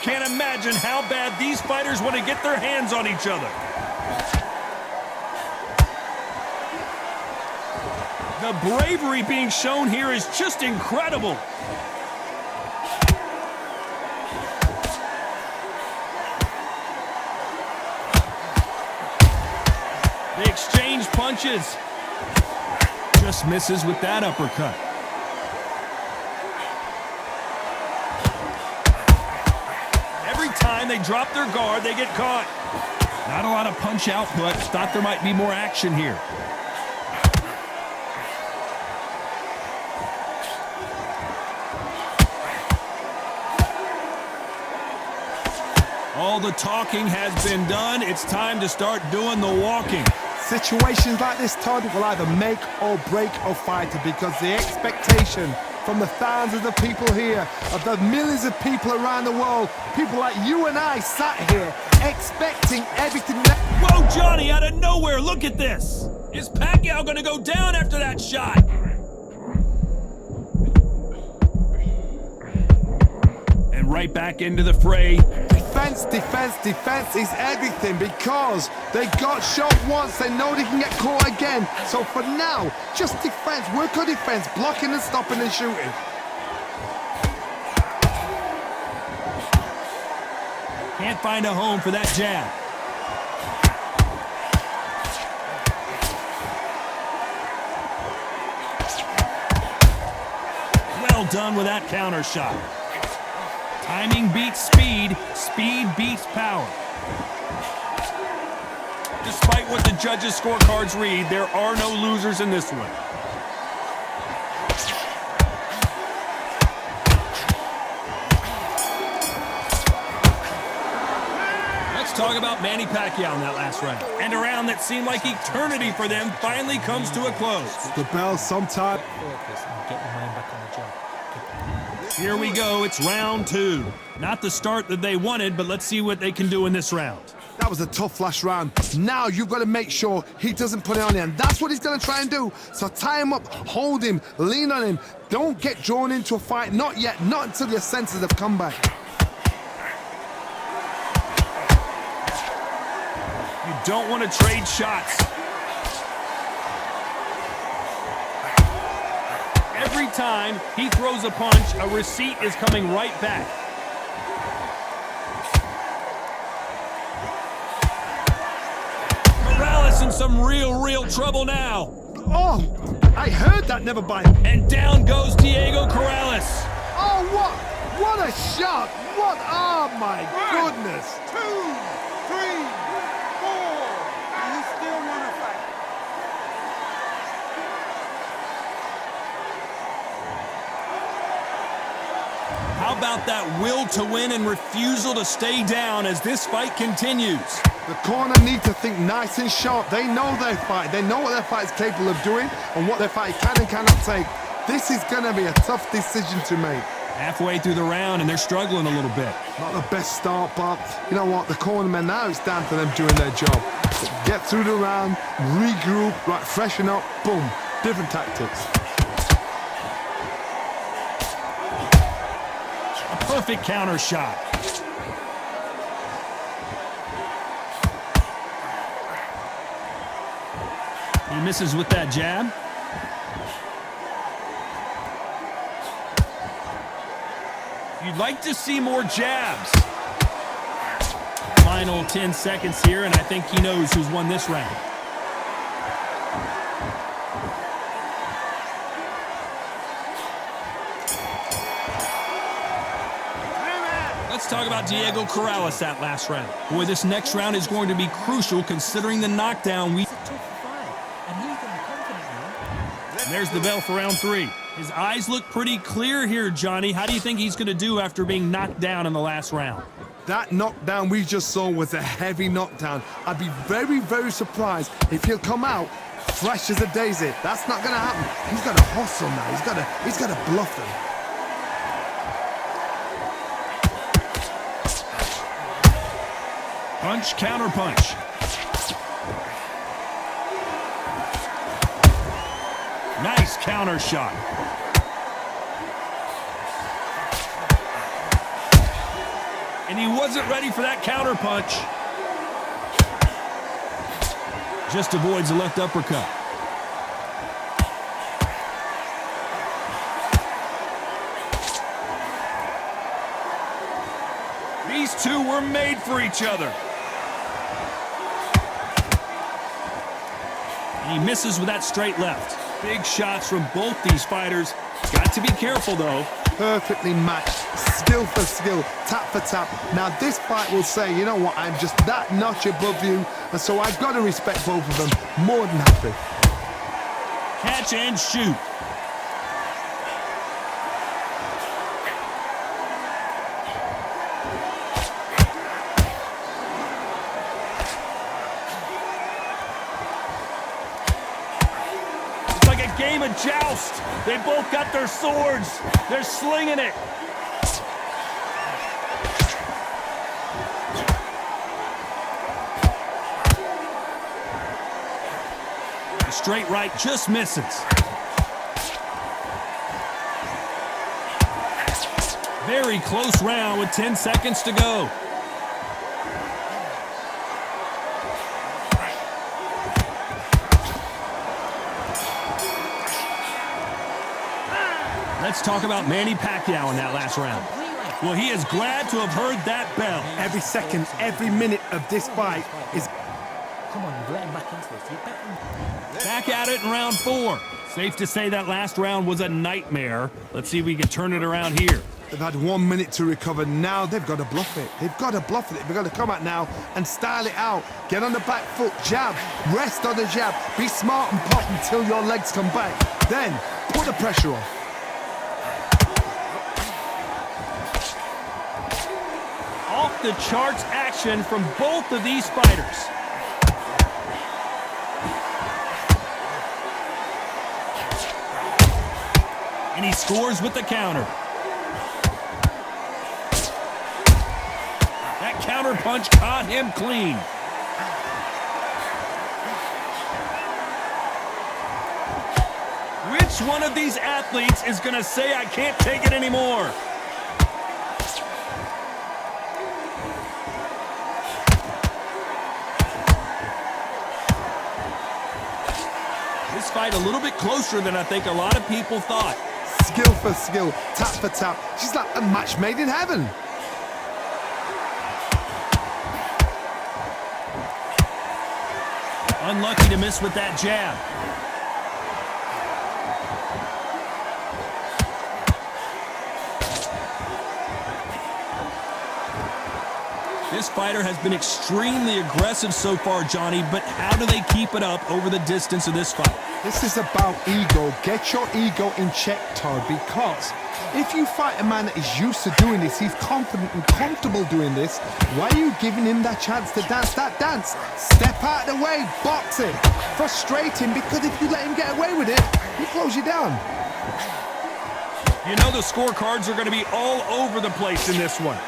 can't imagine how bad these fighters want to get their hands on each other. The bravery being shown here is just incredible. They exchange punches. Just misses with that uppercut. Every time they drop their guard, they get caught. Not a lot of punch output. Thought there might be more action here. All the talking has been done. It's time to start doing the walking. Situations like this, Todd, will either make or break a fighter, because the expectation from the thousands of people here, of the millions of people around the world, people like you and I sat here expecting everything. Whoa, Johnny, out of nowhere, look at this. Is Pacquiao gonna go down after that shot? And right back into the fray. Defense, defense, defense is everything, because they got shot once, they know they can get caught again. So for now, just defense, work on defense, blocking and stopping and shooting. Can't find a home for that jab. Well done with that counter shot. Timing beats speed, speed beats power. Despite what the judges' scorecards read, there are no losers in this one. Let's talk about Manny Pacquiao in that last round. And a round that seemed like eternity for them finally comes to a close. The bell sometime. Focus and get your mind back on the job. Here we go, it's round two. Not the start that they wanted, but let's see what they can do in this round. That was a tough last round. Now you've got to make sure he doesn't put it on you, and that's what he's going to try and do. So tie him up, hold him, lean on him. Don't get drawn into a fight, not yet, not until your senses have come back. You don't want to trade shots. Every time he throws a punch, a receipt is coming right back. Morales in some real trouble now. Oh, I heard that never bite. And down goes Diego Corrales. Oh, what a shot. What, oh my goodness. 1, 2, 3, 4. You still want to fight? How about that will to win and refusal to stay down as this fight continues? The corner need to think nice and sharp. They know their fight. They know what their fight is capable of doing and what their fight can and cannot take. This is going to be a tough decision to make. Halfway through the round and they're struggling a little bit. Not the best start, but you know what? The cornermen, now it's down to them doing their job. Get through the round, regroup, right, freshen up, boom. Different tactics. Perfect counter shot. He misses with that jab. You'd like to see more jabs. Final 10 seconds here, and I think he knows who's won this round. Let's talk about Diego Corrales that last round. Boy, this next round is going to be crucial considering the knockdown we... It's a tough fight, and he's getting confident now. There's the bell for round three. His eyes look pretty clear here, Johnny. How do you think he's going to do after being knocked down in the last round? That knockdown we just saw was a heavy knockdown. I'd be very surprised if he'll come out fresh as a daisy. That's not going to happen. He's got to hustle now. He's got to bluff them. Punch, counter punch. Nice counter shot. And he wasn't ready for that counter punch. Just avoids the left uppercut. These two were made for each other. And he misses with that straight left. Big shots from both these fighters. Got to be careful, though. Perfectly matched, skill for skill, tap for tap. Now this fight will say, you know what, I'm just that notch above you, and so I've got to respect both of them. More than happy. Catch and shoot. It's like a game of joust. They both got their swords. They're slinging it. The straight right just misses. Very close round with 10 seconds to go. Let's talk about Manny Pacquiao in that last round. Well, he is glad to have heard that bell. Every second, every minute of this fight is... Come on, you've let him back into this. You bet him. Back at it in round 4. Safe to say that last round was a nightmare. Let's see if we can turn it around here. They've had 1 minute to recover. Now they've got to bluff it. They've got to bluff it. They've got to come out now and style it out. Get on the back foot, jab, rest on the jab. Be smart and pop until your legs come back. Then put the pressure on. Off the charts action from both of these fighters. And he scores with the counter. That counter punch caught him clean. Which one of these athletes is going to say, I can't take it anymore? This fight a little bit closer than I think a lot of people thought. Skill for skill, tap for tap. She's like a match made in heaven. Unlucky to miss with that jab. This fighter has been extremely aggressive so far, Johnny, but how do they keep it up over the distance of this fight? This is about ego. Get your ego in check, Todd, because if you fight a man that is used to doing this, he's confident and comfortable doing this, why are you giving him that chance to dance that dance? Step out of the way, box him, frustrate him, because if you let him get away with it, he close you down. You know the scorecards are going to be all over the place in this one.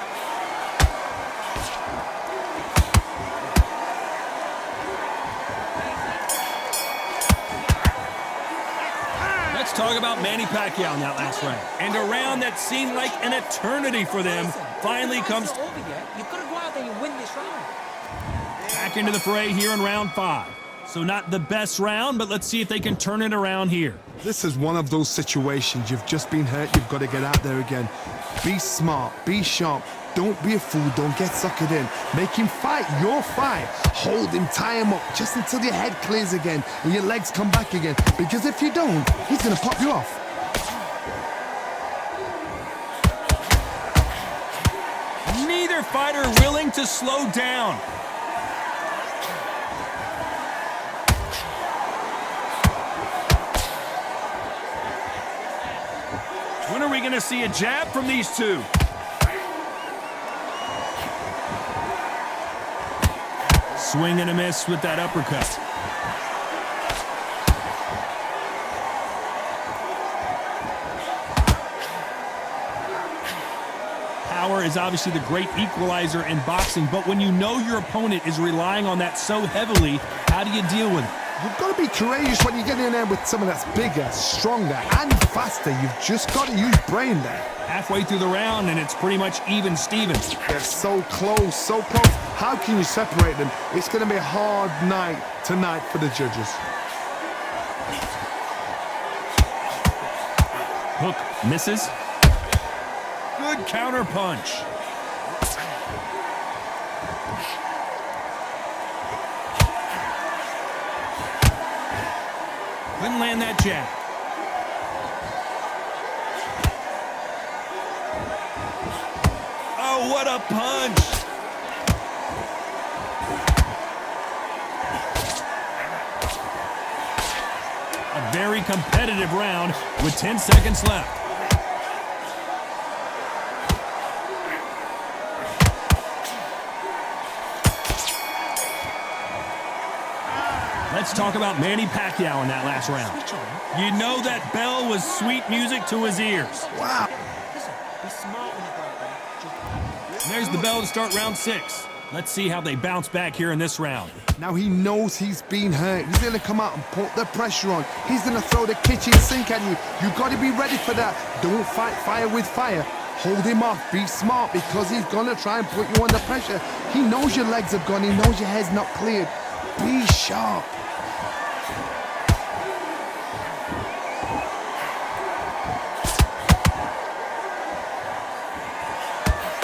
Let's talk about Manny Pacquiao in that last round. And a round that seemed like an eternity for them finally comes It's not over yet. You've got to go out there and win this round. back into the fray here in round 5. So not the best round, but let's see if they can turn it around here. This is one of those situations. You've just been hurt. You've got to get out there again. Be smart. Be sharp. Don't be a fool. Don't get suckered in. Make him fight your fight. Hold him, tie him up just until your head clears again and your legs come back again. Because if you don't, he's going to pop you off. Neither fighter willing to slow down. When are we going to see a jab from these two? Swing and a miss with that uppercut. Power is obviously the great equalizer in boxing, but when you know your opponent is relying on that so heavily, how do you deal with it? You've got to be courageous when you get in there with someone that's bigger, stronger, and faster. You've just got to use brain there. Halfway through the round, and it's pretty much even Stevens. They're so close, so close. How can you separate them? It's going to be a hard night tonight for the judges. Hook misses. Good counter punch. Couldn't land that jab. Oh, what a punch! A very competitive round with 10 seconds left. Let's talk about Manny Pacquiao in that last round. You know that bell was sweet music to his ears. Wow. Listen, be smart when you go out there. And there's the bell to start round 6. Let's see how they bounce back here in this round. Now he knows he's been hurt. He's going to come out and put the pressure on. He's going to throw the kitchen sink at you. You've got to be ready for that. Don't fight fire with fire. Hold him off. Be smart because he's going to try and put you under pressure. He knows your legs have gone. He knows your head's not cleared. Be sharp.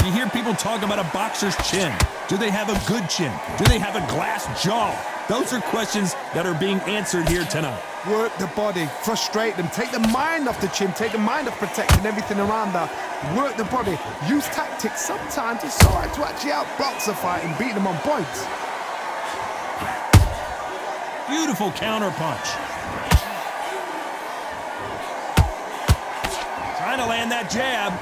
You hear people talk about a boxer's chin. Do they have a good chin? Do they have a glass jaw? Those are questions that are being answered here tonight. Work the body, frustrate them, take the mind off the chin, take the mind off protecting everything around that. Work the body, use tactics. Sometimes it's all right to actually outbox a fight and beat them on points. Beautiful counter punch. Trying to land that jab.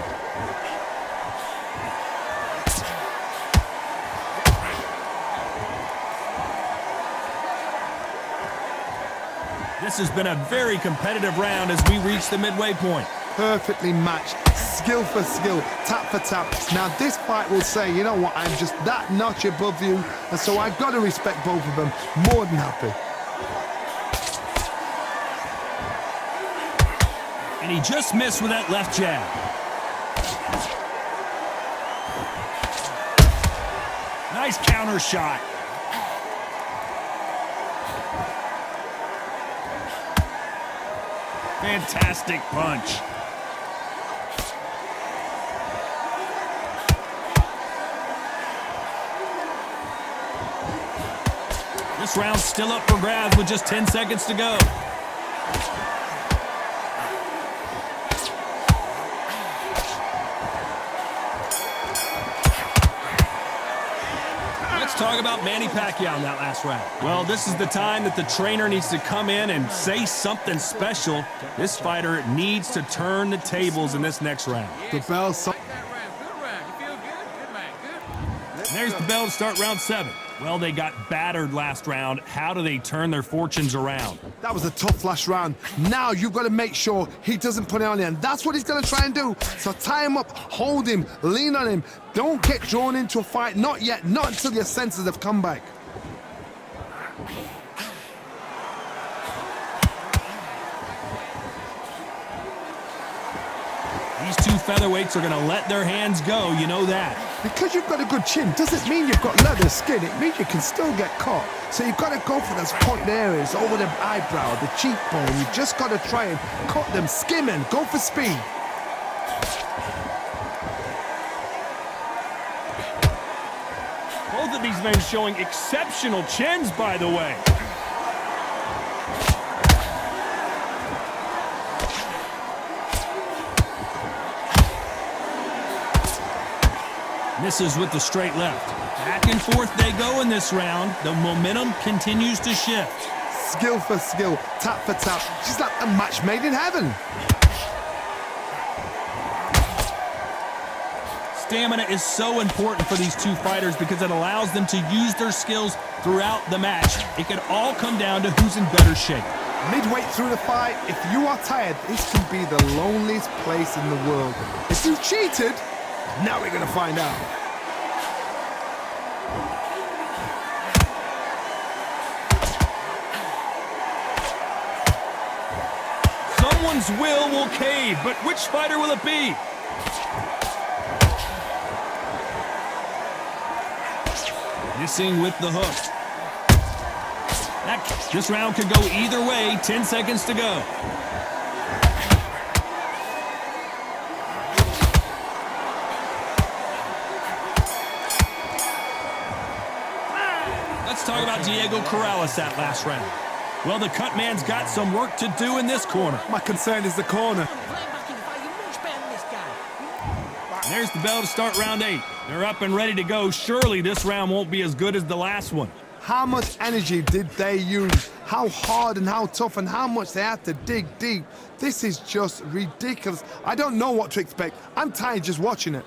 This has been a very competitive round as we reach the midway point. Perfectly matched, skill for skill, tap for tap. Now this fight will say, you know what, I'm just that notch above you, and so I've got to respect both of them. More than happy. And he just missed with that left jab. Nice counter shot. Fantastic punch. This round's still up for grabs with just 10 seconds to go. Talk about Manny Pacquiao in that last round. Well, this is the time that the trainer needs to come in and say something special. This fighter needs to turn the tables in this next round. The bell. There's the bell to start round 7. Well, they got battered last round. How do they turn their fortunes around? That was a tough last round. Now you've got to make sure he doesn't put it on you, and that's what he's going to try and do. So tie him up, hold him, lean on him. Don't get drawn into a fight. Not yet. Not until your senses have come back. These two featherweights are going to let their hands go. You know that. Because you've got a good chin doesn't mean you've got leather skin. It means you can still get caught. So you've got to go for those point areas, over the eyebrow, the cheekbone. You've just got to try and cut them, skim and go for speed. Both of these men showing exceptional chins, by the way. Misses with the straight left. Back and forth they go in this round. The momentum continues to shift. Skill for skill, tap for tap. She's like a match made in heaven. Stamina is so important for these two fighters because it allows them to use their skills throughout the match. It can all come down to who's in better shape. Midway through the fight, if you are tired, this can be the loneliest place in the world. If you cheated, now we're going to find out. Someone's will cave, but which fighter will it be? Missing with the hook. This round could go either way. 10 seconds to go. Let's talk about Diego Corrales that last round. Well, the cut man's got some work to do in this corner. My concern is the corner. And there's the bell to start round 8. They're up and ready to go. Surely this round won't be as good as the last one. How much energy did they use? How hard and how tough and how much they had to dig deep. This is just ridiculous. I don't know what to expect. I'm tired just watching it.